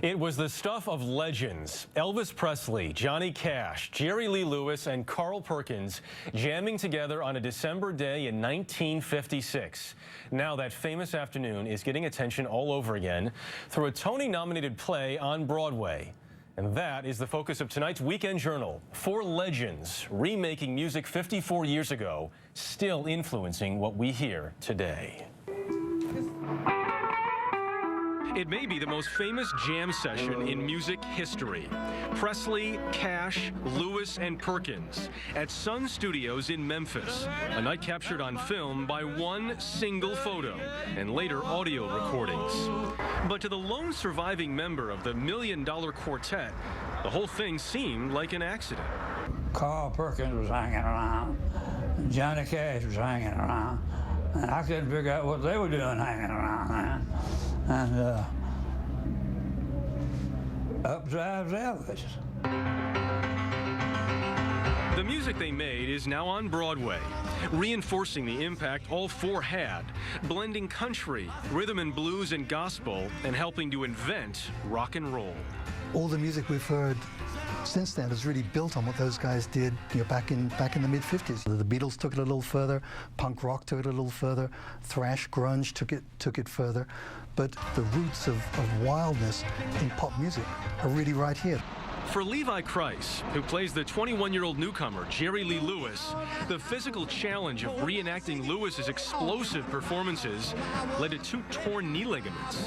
It was the stuff of legends. Elvis Presley, Johnny Cash, Jerry Lee Lewis, and Carl Perkins jamming together on a December day in 1956. Now that famous afternoon is getting attention all over again through a Tony-nominated play on Broadway. And that is the focus of tonight's Weekend Journal. 4 legends remaking music 54 years ago, still influencing what we hear today. It may be the most famous jam session in music history. Presley, Cash, Lewis, and Perkins at Sun Studios in Memphis. A night captured on film by one single photo and later audio recordings. But to the lone surviving member of the Million Dollar Quartet, the whole thing seemed like an accident. Carl Perkins was hanging around, and Johnny Cash was hanging around, and I couldn't figure out what they were doing hanging around, man. And up drives Elvis. The music they made is now on Broadway, reinforcing the impact all 4 had, blending country, rhythm and blues and gospel, and helping to invent rock and roll. All the music we've heard since then is really built on what those guys did, back in the mid-50s. The Beatles took it a little further, punk rock took it a little further, thrash, grunge took it further, but the roots of wildness in pop music are really right here. For Levi Kreis, who plays the 21-year-old newcomer, Jerry Lee Lewis, the physical challenge of reenacting Lewis's explosive performances led to 2 torn knee ligaments.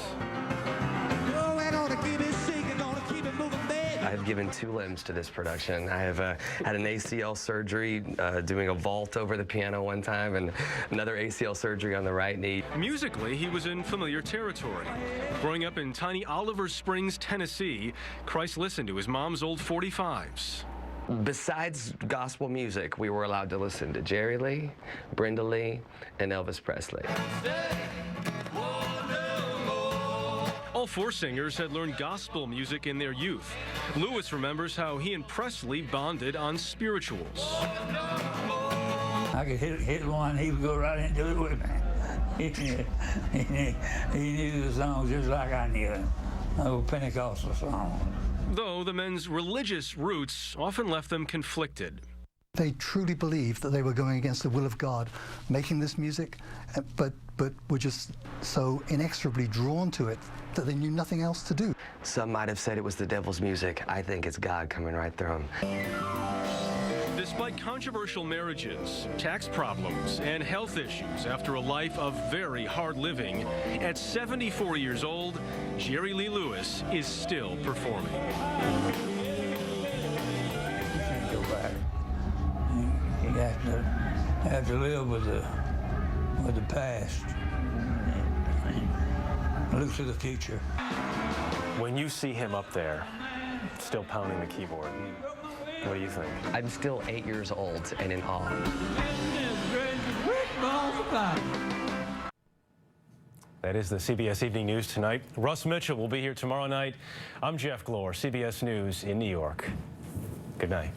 I've given 2 limbs to this production. I have had an ACL surgery doing a vault over the piano one time, and another ACL surgery on the right knee. Musically, he was in familiar territory. Growing up in tiny Oliver Springs, Tennessee, Kreis listened to his mom's old 45s. Besides gospel music, we were allowed to listen to Jerry Lee, Brenda Lee, and Elvis Presley. All 4 singers had learned gospel music in their youth. Lewis remembers how he and Presley bonded on spirituals. I could hit one, he would go right into it with me. He knew the songs just like I knew them, old Pentecostal songs. Though the men's religious roots often left them conflicted. They truly believed that they were going against the will of God, making this music, but were just so inexorably drawn to it that they knew nothing else to do. Some might have said it was the devil's music. I think it's God coming right through them. Despite controversial marriages, tax problems, and health issues after a life of very hard living, at 74 years old, Jerry Lee Lewis is still performing. You can't go back. You have to live with the past. Look to the future. When you see him up there, still pounding the keyboard, what do you think? I'm still 8 years old and in awe. That is the CBS Evening News tonight. Russ Mitchell will be here tomorrow night. I'm Jeff Glor, CBS News in New York. Good night.